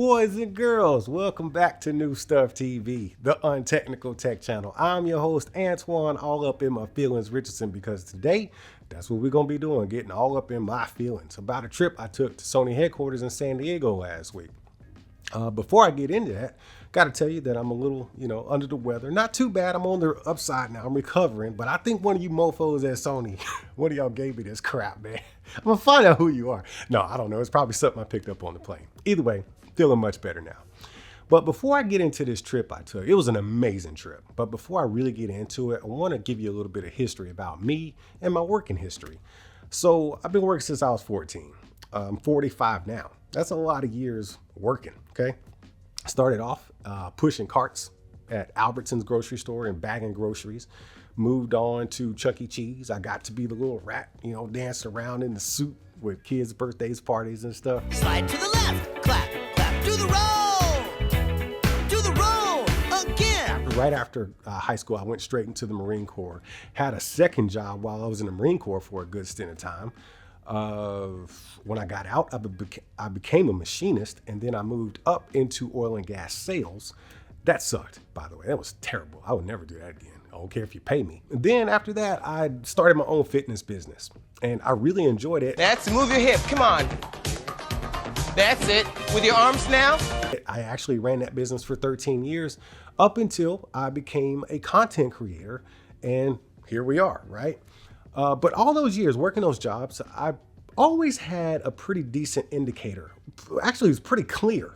Boys and girls, welcome back to New Stuff TV, the untechnical tech channel. I'm your host, Antoine, all up in my feelings Richardson, because today, that's what we're going to be doing, getting all up in my feelings about a trip I took to Sony headquarters in San Diego last week. Before I get into that, got to tell you that I'm a little, under the weather. Not too bad. I'm on the upside now. I'm recovering. But I think one of you mofos at Sony, one of y'all gave me this crap, man. I'm going to find out who you are. No, I don't know. It's probably something I picked up on the plane. Either way, feeling much better now. But before I get into this trip I took, it was an amazing trip. But before I really get into it, I want to give you a little bit of history about me and my working history. So I've been working since I was 14. I'm 45 now. That's a lot of years working, okay? Started off pushing carts at Albertson's grocery store and bagging groceries. Moved on to Chuck E. Cheese. I got to be the little rat, dancing around in the suit with kids' birthdays, parties, and stuff. Slide to the left, clap, clap, do the roll again. Right after high school, I went straight into the Marine Corps. Had a second job while I was in the Marine Corps for a good stint of time. When I got out, I became a machinist, and then I moved up into oil and gas sales. That sucked, by the way. That was terrible. I would never do that again. I don't care if you pay me. And then after that, I started my own fitness business, and I really enjoyed it. That's move your hip. Come on. That's it. With your arms now. I actually ran that business for 13 years up until I became a content creator, and here we are, right? But all those years working those jobs, I always had a pretty decent indicator. Actually, it was pretty clear,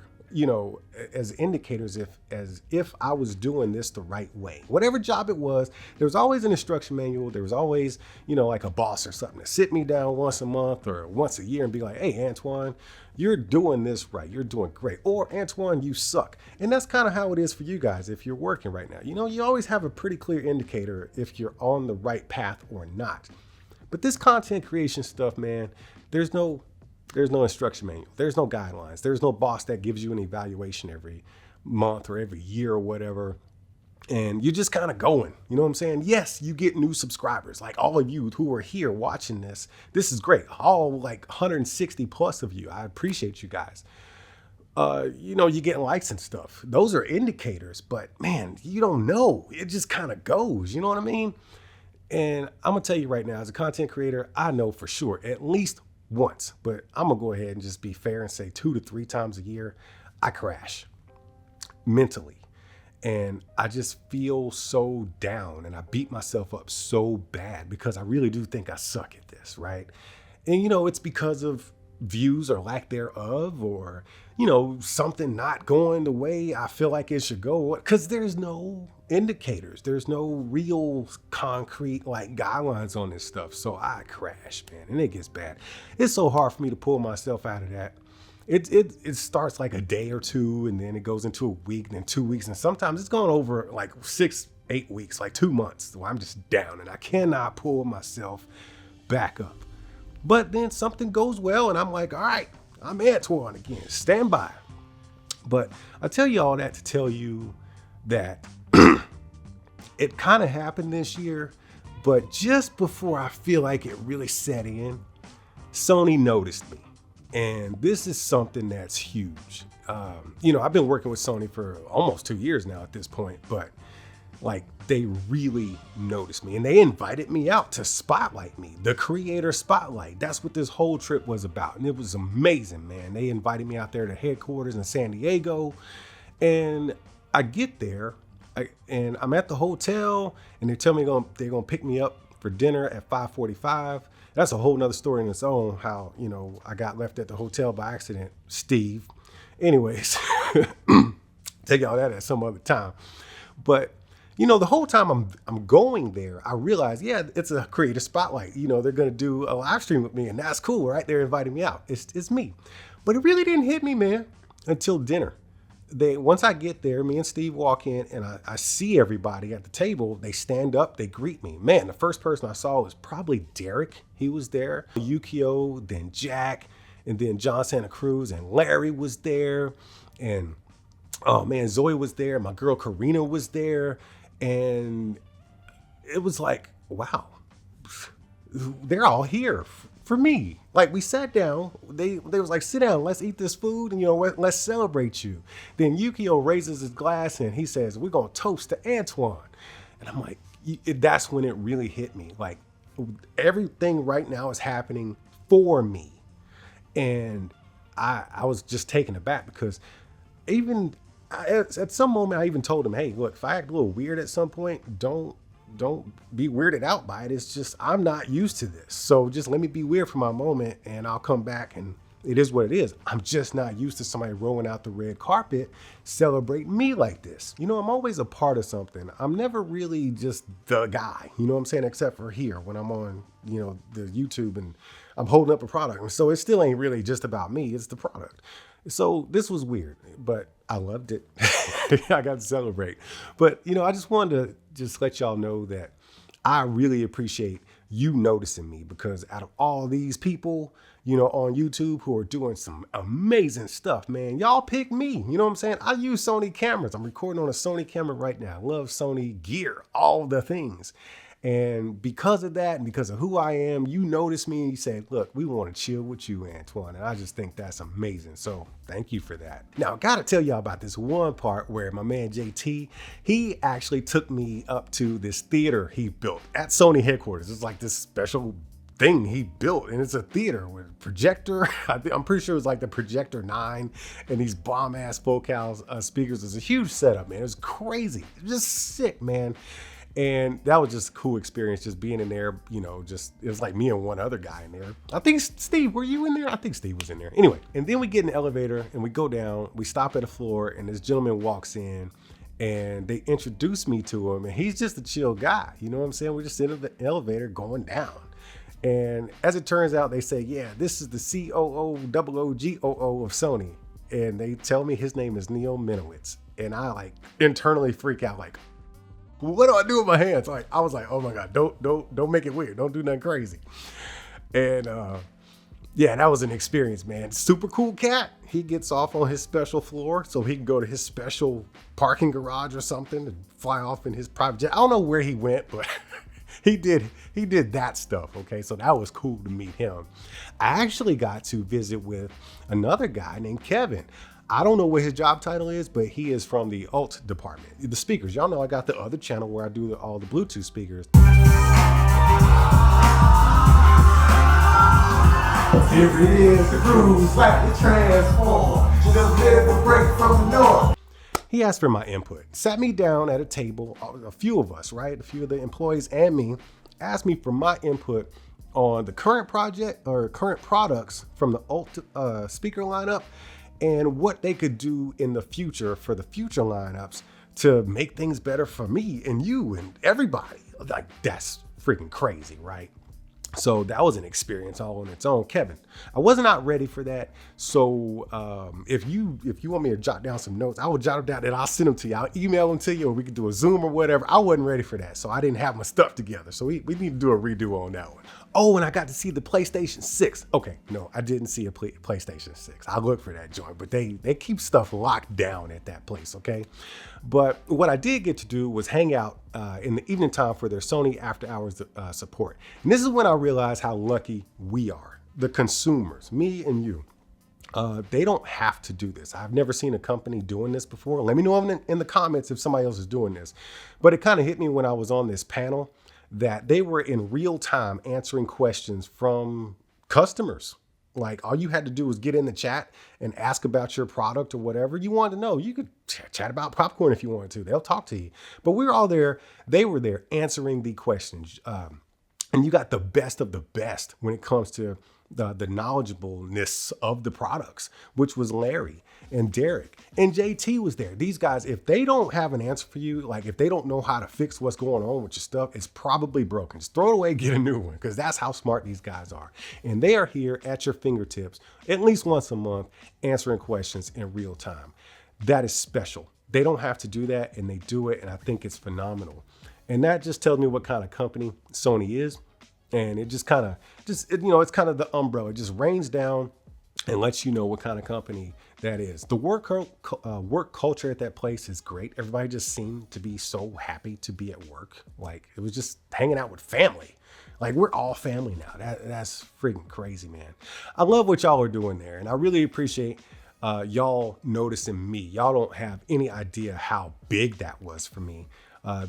as indicators as if I was doing this the right way. Whatever job it was, there was always an instruction manual. There was always, like a boss or something to sit me down once a month or once a year and be like, hey, Antoine, you're doing this right. You're doing great. Or Antoine, you suck. And that's kind of how it is for you guys if you're working right now. You always have a pretty clear indicator if you're on the right path or not. But this content creation stuff, man, there's no instruction manual. There's no guidelines. There's no boss that gives you an evaluation every month or every year or whatever. And you're just kind of going, you know what I'm saying? Yes, you get new subscribers, like all of you who are here watching this. This is great. All like 160 plus of you. I appreciate you guys. You're getting likes and stuff. Those are indicators, but man, you don't know. It just kind of goes, you know what I mean? And I'm going to tell you right now, as a content creator, I know for sure at least once, but I'm going to go ahead and just be fair and say 2 to 3 times a year, I crash mentally. And I just feel so down and I beat myself up so bad because I really do think I suck at this, right? And, it's because of views or lack thereof or, something not going the way I feel like it should go, because there's no indicators. There's no real concrete guidelines on this stuff. So I crash, man, and it gets bad. It's so hard for me to pull myself out of that. It starts like a day or two, and then it goes into a week, and then 2 weeks, and sometimes it's gone over like 6-8 weeks, like 2 months, where I'm just down and I cannot pull myself back up. But then something goes well, and I'm like, all right, I'm Antoine again, stand by. But I tell you all that to tell you that it kind of happened this year, but just before I feel like it really set in, Sony noticed me. And this is something that's huge. I've been working with Sony for almost 2 years now at this point, but they really noticed me and they invited me out to spotlight me, the creator spotlight. That's what this whole trip was about. And it was amazing, man. They invited me out there to headquarters in San Diego, and I get there and I'm at the hotel and they tell me they're going to pick me up for dinner at 5:45. That's a whole nother story in its own, how, I got left at the hotel by accident, Steve. Anyways, take all that at some other time. But, the whole time I'm going there, I realized, yeah, it's a creator spotlight. They're going to do a live stream with me, and that's cool, right? They're inviting me out. It's me. But it really didn't hit me, man, until dinner. Once I get there, me and Steve walk in and I see everybody at the table. They stand up, they greet me. Man, the first person I saw was probably Derek. He was there. Yukio, then Jack, and then John Santa Cruz, and Larry was there. And oh man, Zoe was there. My girl Karina was there. And it was like, wow, they're all here for me. Like, we sat down, they was like, sit down, let's eat this food, and let's celebrate you. Then Yukio raises his glass and he says, we're gonna toast to Antoine. And I'm like, that's when it really hit me. Like, everything right now is happening for me. And I was just taken aback because at some moment I even told him, hey, look, if I act a little weird at some point, don't be weirded out by it. It's just, I'm not used to this. So just let me be weird for my moment and I'll come back, and it is what it is. I'm just not used to somebody rolling out the red carpet, celebrating me like this. I'm always a part of something. I'm never really just the guy, you know what I'm saying? Except for here when I'm on, the YouTube and I'm holding up a product. And so it still ain't really just about me. It's the product. So this was weird, but I loved it. I got to celebrate. But, I just wanted to just let y'all know that I really appreciate you noticing me, because out of all these people, on YouTube who are doing some amazing stuff, man, y'all pick me. You know what I'm saying? I use Sony cameras. I'm recording on a Sony camera right now. I love Sony gear, all the things. And because of that, and because of who I am, you noticed me and you said, look, we want to chill with you, Antoine. And I just think that's amazing. So thank you for that. Now, I got to tell y'all about this one part where my man JT, he actually took me up to this theater he built at Sony headquarters. It's like this special thing he built, and it's a theater with a projector. I'm pretty sure it was like the Projector 9 and these bomb ass Focal speakers. It's a huge setup, man. It was crazy. It was just sick, man. And that was just a cool experience, just being in there, it was like me and one other guy in there. I think, Steve, were you in there? I think Steve was in there. Anyway, and then we get in the elevator and we go down, we stop at a floor, and this gentleman walks in and they introduce me to him, and he's just a chill guy. You know what I'm saying? We're just in the elevator going down. And as it turns out, they say, yeah, this is the COO of Sony. And they tell me his name is Neil Minowitz. And I like internally freak out, like, what do I do with my hands? Like, I was like, oh my God, don't make it weird. Don't do nothing crazy. And yeah, that was an experience, man. Super cool cat. He gets off on his special floor so he can go to his special parking garage or something and fly off in his private jet. I don't know where he went, but he did that stuff. Okay, so that was cool to meet him. I actually got to visit with another guy named Kevin. I don't know what his job title is, but he is from the alt department. The speakers, y'all know I got the other channel where I do all the Bluetooth speakers. Here it is, the groove, slightly transform. Just let it break from the north. He asked for my input, sat me down at a table, a few of us, right? A few of the employees and me, asked me for my input on the current project or current products from the alt speaker lineup, and what they could do in the future for the future lineups to make things better for me and you and everybody. Like, that's freaking crazy, right? So that was an experience all on its own. Kevin, I was not ready for that. So if you want me to jot down some notes, I will jot them down and I'll send them to you. I'll email them to you, or we could do a Zoom or whatever. I wasn't ready for that. So I didn't have my stuff together. So we need to do a redo on that one. Oh, and I got to see the PlayStation 6. Okay, no, I didn't see a PlayStation 6. I looked for that joint, but they keep stuff locked down at that place, okay? But what I did get to do was hang out in the evening time for their Sony after hours support. And this is when I realized how lucky we are, the consumers, me and you. They don't have to do this. I've never seen a company doing this before. Let me know in the comments if somebody else is doing this. But it kind of hit me when I was on this panel that they were in real time answering questions from customers. Like, all you had to do was get in the chat and ask about your product or whatever you wanted to know. You could chat about popcorn if you wanted to. They'll talk to you. But we were all there. They were there answering the questions. And you got the best of the best when it comes to the knowledgeableness of the products, which was Larry and Derek and JT was there. These guys, if they don't have an answer for you, like if they don't know how to fix what's going on with your stuff, it's probably broken. Just throw it away, get a new one, because that's how smart these guys are. And they are here at your fingertips at least once a month, answering questions in real time. That is special. They don't have to do that, and they do it, and I think it's phenomenal. And that just tells me what kind of company Sony is. And it just kind of, it's kind of the umbrella. It just rains down and lets you know what kind of company that is. The work culture at that place is great. Everybody just seemed to be so happy to be at work. Like, it was just hanging out with family. Like, we're all family now. That's freaking crazy, man. I love what y'all are doing there. And I really appreciate y'all noticing me. Y'all don't have any idea how big that was for me.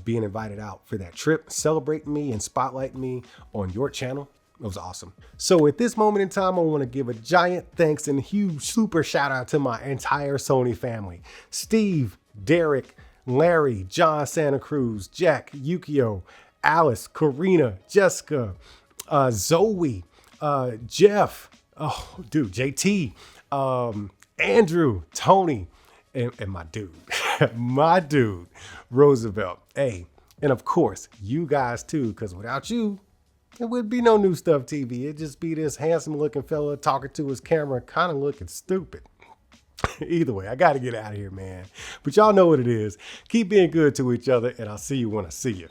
Being invited out for that trip, celebrating me and spotlighting me on your channel. It was awesome. So at this moment in time, I want to give a giant thanks and huge super shout out to my entire Sony family. Steve, Derek, Larry, John Santa Cruz, Jack, Yukio, Alice, Karina, Jessica, Zoe, Jeff, oh dude, JT, Andrew, Tony, and my dude, my dude, Roosevelt. Hey, and of course, you guys too, because without you, there would be no New Stuff TV. It'd just be this handsome looking fella talking to his camera, kind of looking stupid. Either way, I got to get out of here, man. But y'all know what it is. Keep being good to each other, and I'll see you when I see you.